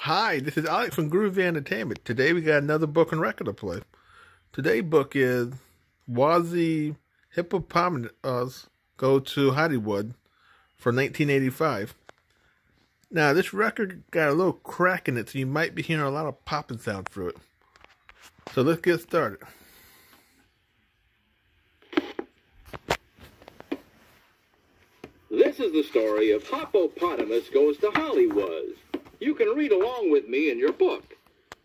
Hi, this is Alex from Groovy Entertainment. Today we got another book and record to play. Today's book is Wazzy Hippopotamus Go to Hollywood for 1985. Now, this record got a little crack in it, so you might be hearing a lot of popping sound through it. So let's get started. This is the story of Hoppopotamus Goes to Hollywuz. You can read along with me in your book.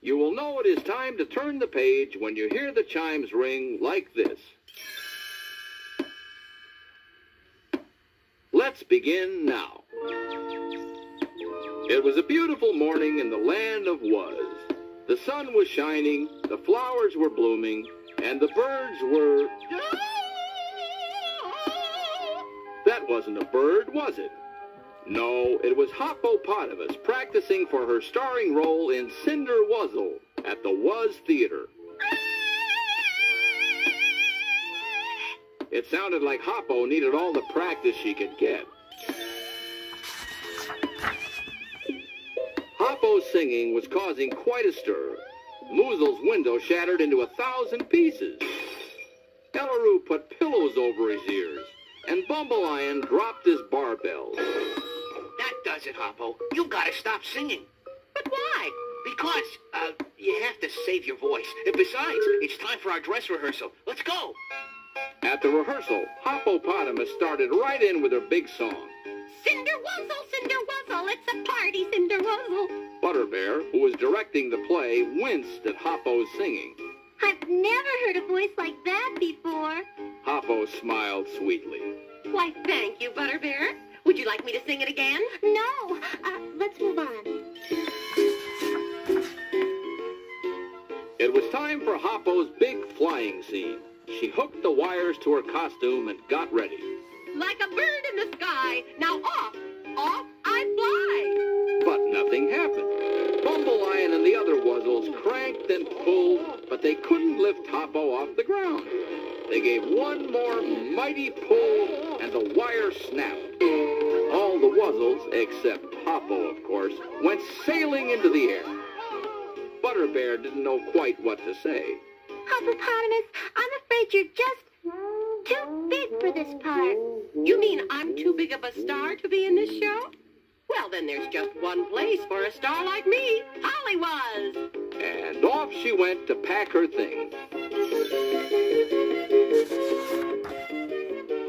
You will know it is time to turn the page when you hear the chimes ring like this. Let's begin now. It was a beautiful morning in the land of Wuz. The sun was shining, the flowers were blooming, and the birds were... That wasn't a bird, was it? No, it was Hoppopotamus practicing for her starring role in Cinder Wuzzle at the Wuz Theater. It sounded like Hoppo needed all the practice she could get. Hoppo's singing was causing quite a stir. Moozle's window shattered into 1,000 pieces. Ellaroo put pillows over his ears, and Bumbleion dropped his barbells. That does it, Hoppo. You gotta stop singing. But why? Because, you have to save your voice. And besides, it's time for our dress rehearsal. Let's go. At the rehearsal, Hoppopotamus started right in with her big song. Cinder Wuzzle, it's a party, Cinder Wuzzle. Butterbear, who was directing the play, winced at Hoppo's singing. I've never heard a voice like that before. Hoppo smiled sweetly. Why, thank you, Butterbear. Would you like me to sing it again? No. Let's move on. It was time for Hoppo's big flying scene. She hooked the wires to her costume and got ready. Like a bird in the sky. Now off, I fly. But nothing happened. Bumbleion and the other Wuzzles cranked and pulled, but they couldn't lift Hoppo off the ground. They gave one more mighty pull, and the wire snapped. All the Wuzzles, except Hoppo, of course, went sailing into the air. Butterbear didn't know quite what to say. Hoppopotamus, I'm afraid you're just too big for this part. You mean I'm too big of a star to be in this show? Well, then there's just one place for a star like me, Hollywuz. And off she went to pack her things.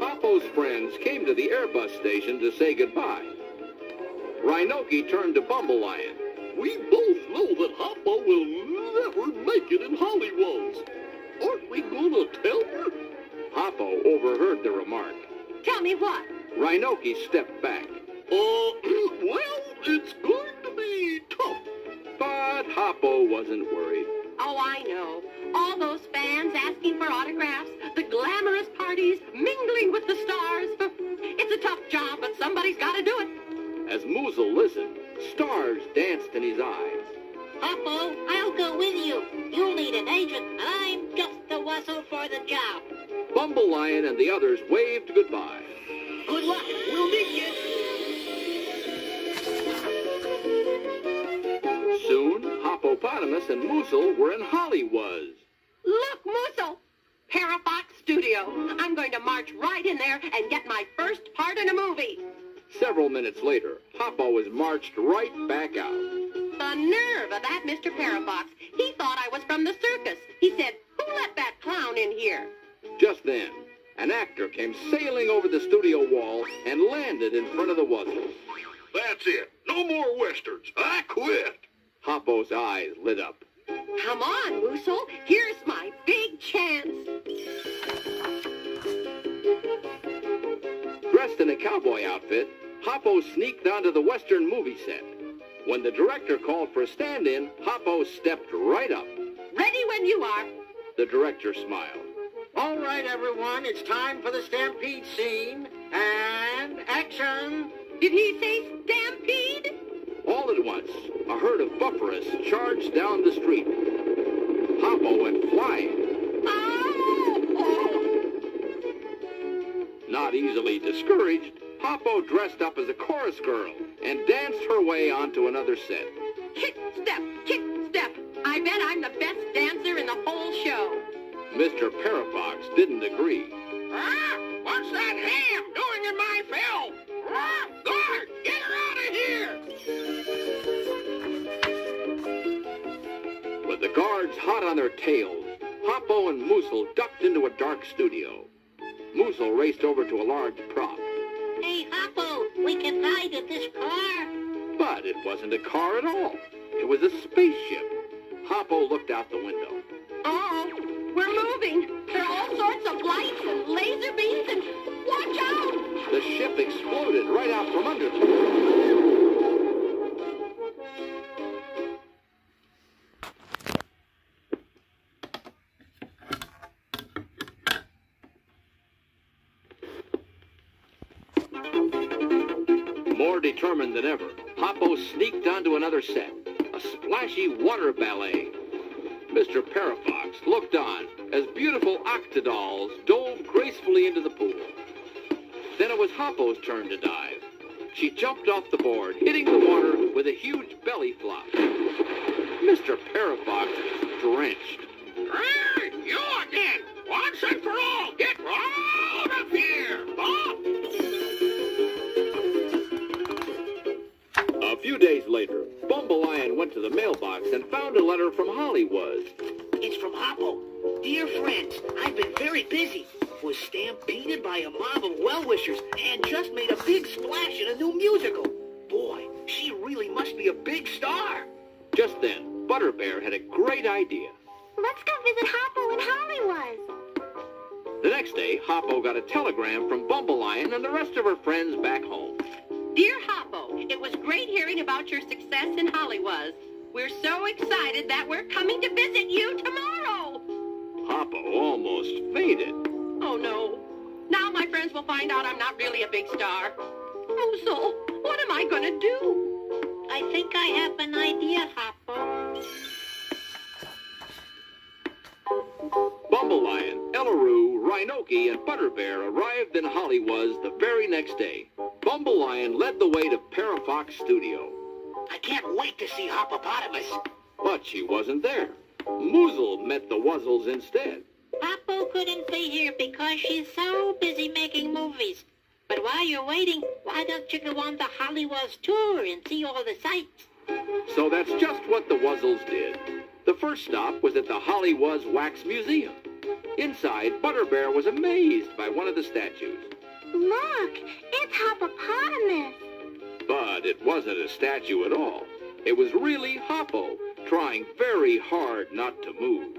Hoppo's friends came to the Airbus station to say goodbye. Rhinoki turned to Bumbleion. We both know that Hoppo will never make it in Hollywuz. Aren't we gonna tell her? Hoppo overheard the remark. Tell me what? Rhinoki stepped back. Well, it's going to be tough. But Hoppo wasn't worried. Oh, I know. All those fans asking for autographs, the glamorous parties, mingling with the stars. It's a tough job, but somebody's got to do it. As Moozle listened, stars danced in his eyes. Hoppo, I'll go with you. You'll need an agent. I'm just the Wuzzle for the job. Bumbleion and the others waved goodbye. Good luck. We'll meet you. Soon, Hoppopotamus and Moozle were in Hollywuz. Look, Moozle. Parafox Studio. I'm going to march right in there and get my first part in a movie. Several minutes later, Hoppo was marched right back out. The nerve of that Mr. Parafox. He thought I was from the circus. He said, who let that clown in here? Just then, an actor came sailing over the studio wall and landed in front of the Wuzzles. That's it. No more westerns. I quit. Hoppo's eyes lit up. Come on, Moozle. Here's my big chance. Dressed in a cowboy outfit, Hoppo sneaked onto the Western movie set. When the director called for a stand-in, Hoppo stepped right up. Ready when you are. The director smiled. All right, everyone. It's time for the stampede scene. And action. Did he say stampede? All at once, a herd of buffaloes charged down the street. Hoppo went flying. Oh! Not easily discouraged, Hoppo dressed up as a chorus girl and danced her way onto another set. Hit step, kick, step. I bet I'm the best dancer in the whole show. Mr. Parafox didn't agree. What's that ham doing in my film? Guard, get her out of here! With the guards hot on their tails, Hoppo and Moosel ducked into a dark studio. Moosel raced over to a large prop. Hey, Hoppo, we can hide in this car. But it wasn't a car at all. It was a spaceship. Hoppo looked out the window. Oh, we're moving. There are all sorts of lights and laser beams and watch out! The ship exploded right out from under them. More determined than ever, Hoppo sneaked onto another set, a splashy water ballet. Mr. Parafox looked on as beautiful octodolls dove gracefully into the pool. Then it was Hoppo's turn to dive. She jumped off the board, hitting the water with a huge belly flop. Mr. Parafox was drenched. Hey, you again! Once and for all, get out of here! A few days later, Bumbleian went to the mailbox and found a letter from Hollywuz. It's from Hoppo. Dear friends, I've been very busy. Was stampeded by a mob of well-wishers and just made a big splash in a new musical. Boy, she really must be a big star. Just then, Butterbear had a great idea. Let's go visit Hoppo and Hollywuz. The next day, Hoppo got a telegram from Bumbleian and the rest of her friends back home. Dear Hoppo, it was great hearing about your success in Hollywuz. We're so excited that we're coming to visit you tomorrow. Hoppo almost fainted. Oh, no. Now my friends will find out I'm not really a big star. Moosel, what am I going to do? I think I have an idea, Hoppo. Bumbleian, Ellaroo, Rhinoki, and Butterbear arrived in Hollywuz the very next day. Bumbleian led the way to Parafox Studio. I can't wait to see hoppopotamus. But she wasn't there. Moosel met the wuzzles instead. Hoppo couldn't be here because she's so busy making movies. But while you're waiting, why don't you go on the Hollywuz tour and see all the sights? So that's just what the wuzzles did. The first stop was at the Hollywuz Wax Museum. Inside, Butterbear was amazed by one of the statues. Look, it's Hoppopotamus. But it wasn't a statue at all. It was really Hoppo, trying very hard not to move.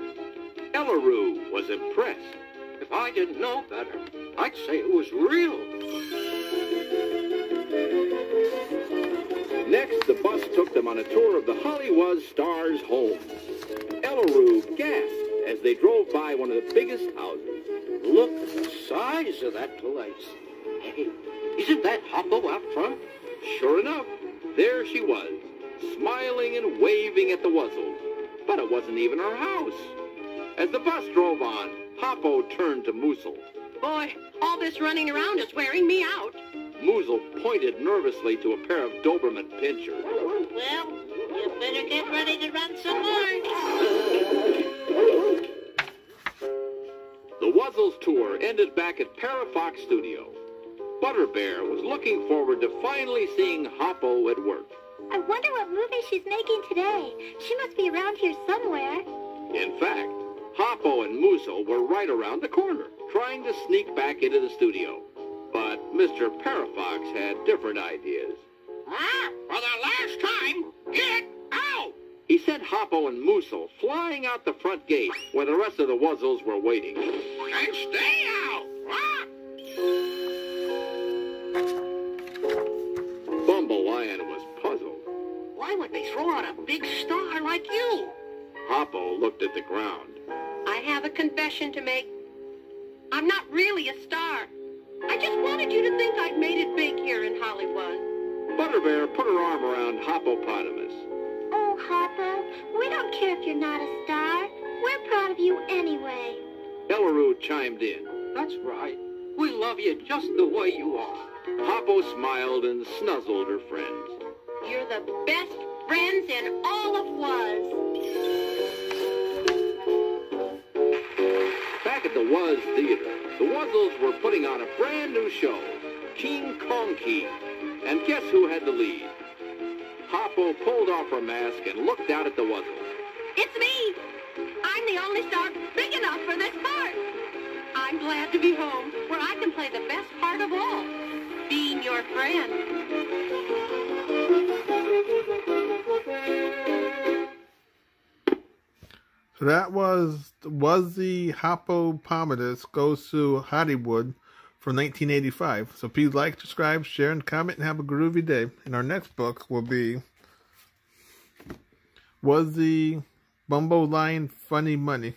Ellaroo was impressed. If I didn't know better, I'd say it was real. Next, the bus took them on a tour of the Hollywuz stars' home. Ellaroo gasped as they drove by one of the biggest houses. Look at the size of that place. Hey, isn't that Hoppo out front? Sure enough, there she was, smiling and waving at the wuzzles. But it wasn't even her house. As the bus drove on, Hoppo turned to Moosel. Boy, all this running around is wearing me out. Moosel pointed nervously to a pair of Doberman pinschers. Well, you better get ready to run some more. The wuzzles tour ended back at Parafox Studio. Butterbear was looking forward to finally seeing Hoppo at work. I wonder what movie she's making today. She must be around here somewhere. In fact, Hoppo and Moosel were right around the corner, trying to sneak back into the studio. But Mr. Parafox had different ideas. For the last time, get out! He sent Hoppo and Moosel flying out the front gate where the rest of the wuzzles were waiting. And stay out! Bumbleian was puzzled. Why would they throw out a big star like you? Hoppo looked at the ground. I have a confession to make. I'm not really a star. I just wanted you to think I'd made it big here in Hollywuz. Butterbear put her arm around Hoppopotamus. Oh, Hoppo, we don't care if you're not a star. We're proud of you anyway. Ellaroo chimed in. That's right. We love you just the way you are. Hoppo smiled and snuzzled her friends. You're the best friends in all of Wuz. Back at the Wuz Theater, the Wuzzles were putting on a brand new show, King Kong King. And guess who had the lead? Hoppo pulled off her mask and looked out at the Wuzzles. It's me. I'm the only star big enough for this part. I'm glad to be home, where I can play the best part of all, being your friend. So that was the hoppopotamus Goes to Hollywood from 1985. So please like, subscribe, share, and comment, and have a groovy day. And our next book will be Was the Bumbo Lion Funny Money?